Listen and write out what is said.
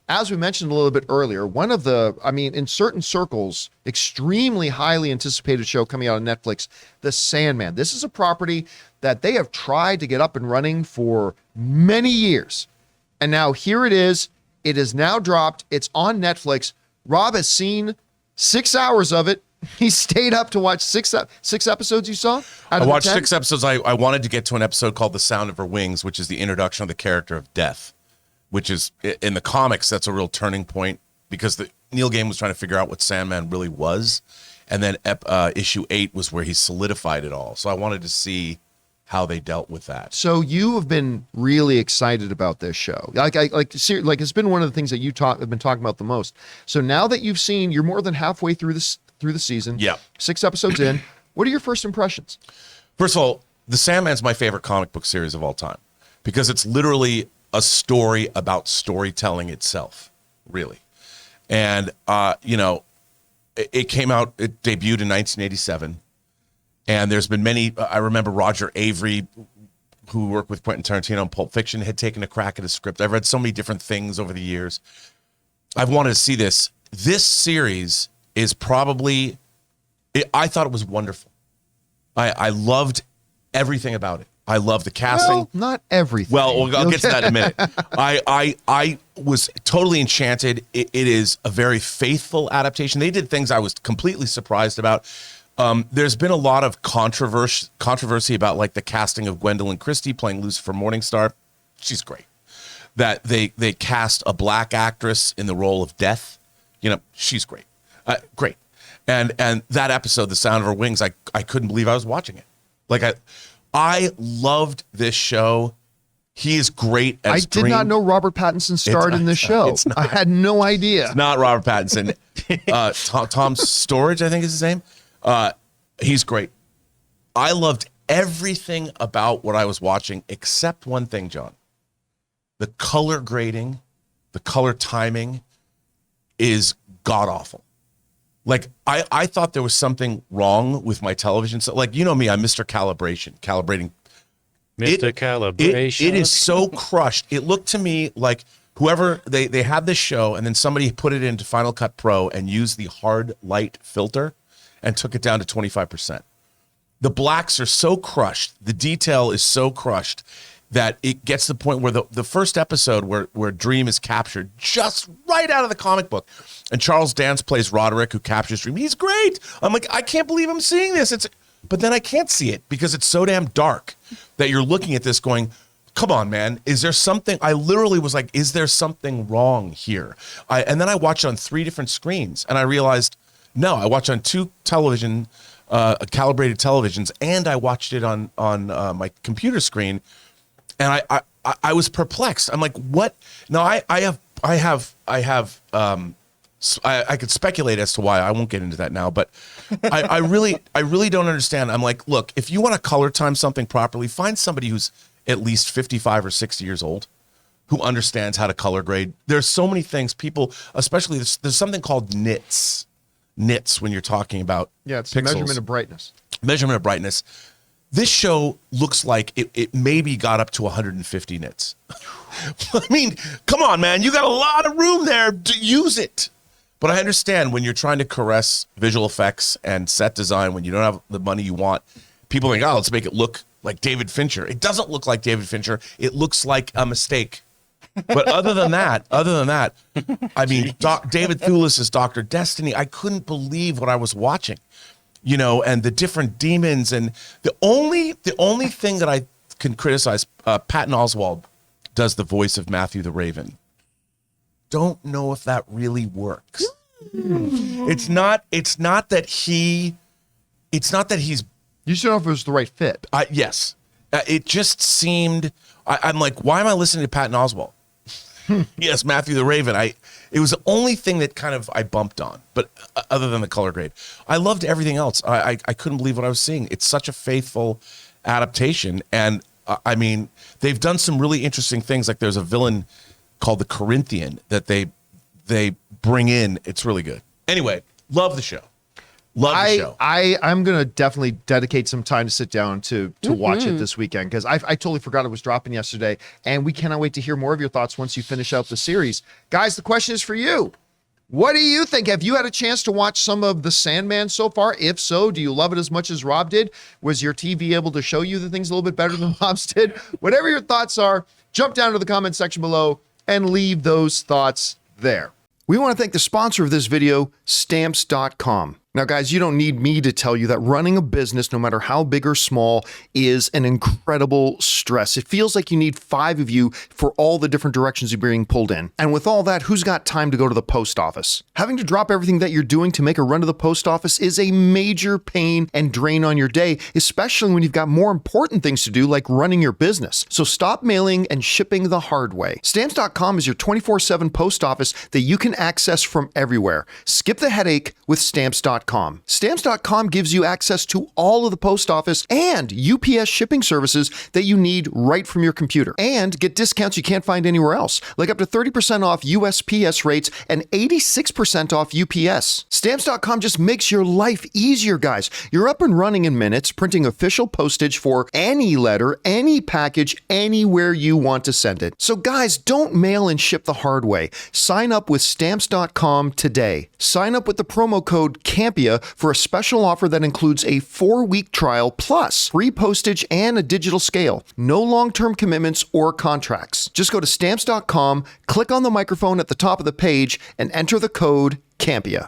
as we mentioned a little bit earlier, one of the, I mean, in certain circles, extremely highly anticipated show coming out on Netflix, The Sandman. This is a property that they have tried to get up and running for many years. And now here it is. It is now dropped. It's on Netflix. Rob has seen 6 hours of it. He stayed up to watch six episodes, you saw? I watched 6 episodes. I wanted to get to an episode called The Sound of Her Wings, which is the introduction of the character of Death, which is, in the comics, that's a real turning point because Neil Gaiman was trying to figure out what Sandman really was. And then issue 8 was where he solidified it all. So I wanted to see how they dealt with that. So you have been really excited about this show. Like it's been one of the things that have been talking about the most. So now that you've seen, you're more than halfway through the season. Yeah. 6 episodes in. What are your first impressions? First of all, The Sandman's my favorite comic book series of all time because it's literally a story about storytelling itself, really. And, it came out, it debuted in 1987. And there's been many, I remember Roger Avery, who worked with Quentin Tarantino on Pulp Fiction, had taken a crack at a script. I've read so many different things over the years. I've wanted to see this. This series is probably, I thought it was wonderful. I loved everything about it. I love the casting. Well, not everything. Well, I'll get to that in a minute. I was totally enchanted. It is a very faithful adaptation. They did things I was completely surprised about. There's been a lot of controversy about like the casting of Gwendolyn Christie playing Lucifer Morningstar. She's great. That they cast a black actress in the role of Death. She's great. Great. And that episode, The Sound of Her Wings, I couldn't believe I was watching it. Like I loved this show. He is great as I did not know Robert Pattinson starred in this show. I had no idea. It's not Robert Pattinson. Tom Storage, I think is his name. He's great. I loved everything about what I was watching except one thing, John. The color grading, the color timing is god-awful. Like, I thought there was something wrong with my television. So, like, you know me, I'm Mr. Calibrating. Mr. Calibration. It is so crushed. It looked to me like whoever, they had this show and then somebody put it into Final Cut Pro and used the hard light filter and took it down to 25%. The blacks are so crushed. The detail is so crushed that it gets to the point where the first episode where Dream is captured just right out of the comic book. And Charles Dance plays Roderick, who captures Dream. He's great. I'm like, I can't believe I'm seeing this. But then I can't see it because it's so damn dark that you're looking at this going, come on, man. Is there something? I literally was like, is there something wrong here? And then I watched on 3 different screens and I realized, no, I watched on 2 calibrated televisions, and I watched it on my computer screen, and I was perplexed. I'm like, what? Now I could speculate as to why. I won't get into that now, but I really don't understand. I'm like, look, if you want to color time something properly, find somebody who's at least 55 or 60 years old who understands how to color grade. There's so many things people, especially there's something called nits when you're talking about it's pixels. measurement of brightness. Measurement of brightness. This show looks like it maybe got up to 150 nits. I mean, come on, man. You got a lot of room there to use it. But I understand when you're trying to caress visual effects and set design, when you don't have the money you want, people think, oh, let's make it look like David Fincher. It doesn't look like David Fincher. It looks like a mistake. But other than that, I mean, David Thewlis' Dr. Destiny, I couldn't believe what I was watching, and the different demons. And the only thing that I can criticize, Patton Oswalt does the voice of Matthew the Raven. Don't know if that really works. It's not that he's. You just don't know if it was the right fit. Yes. It just seemed, I'm like, why am I listening to Patton Oswalt? Yes, Matthew the Raven. It was the only thing that kind of I bumped on, but other than the color grade, I loved everything else. I couldn't believe what I was seeing. It's such a faithful adaptation, and I mean, they've done some really interesting things. Like there's a villain called the Corinthian that they bring in. It's really good. Anyway, love the show. Love the show. I'm gonna definitely dedicate some time to sit down to watch it this weekend, because I totally forgot it was dropping yesterday, and we cannot wait to hear more of your thoughts once you finish out the series. Guys, the question is for you. What do you think? Have you had a chance to watch some of the Sandman so far? If so, do you love it as much as Rob did? Was your TV able to show you the things a little bit better than Rob's did? Whatever your thoughts are, jump down to the comment section below and leave those thoughts there. We want to thank the sponsor of this video, Stamps.com. Now, guys, you don't need me to tell you that running a business, no matter how big or small, is an incredible stress. It feels like you need 5 of you for all the different directions you're being pulled in. And with all that, who's got time to go to the post office? Having to drop everything that you're doing to make a run to the post office is a major pain and drain on your day, especially when you've got more important things to do, like running your business. So stop mailing and shipping the hard way. Stamps.com is your 24/7 post office that you can access from everywhere. Skip the headache with Stamps.com. Stamps.com gives you access to all of the post office and UPS shipping services that you need right from your computer. And get discounts you can't find anywhere else, like up to 30% off USPS rates and 86% off UPS. Stamps.com just makes your life easier, guys. You're up and running in minutes, printing official postage for any letter, any package, anywhere you want to send it. So guys, don't mail and ship the hard way. Sign up with Stamps.com today. Sign up with the promo code Campea for a special offer that includes a 4-week trial plus free postage and a digital scale. No long-term commitments or contracts. Just go to Stamps.com, click on the microphone at the top of the page, and enter the code Campea.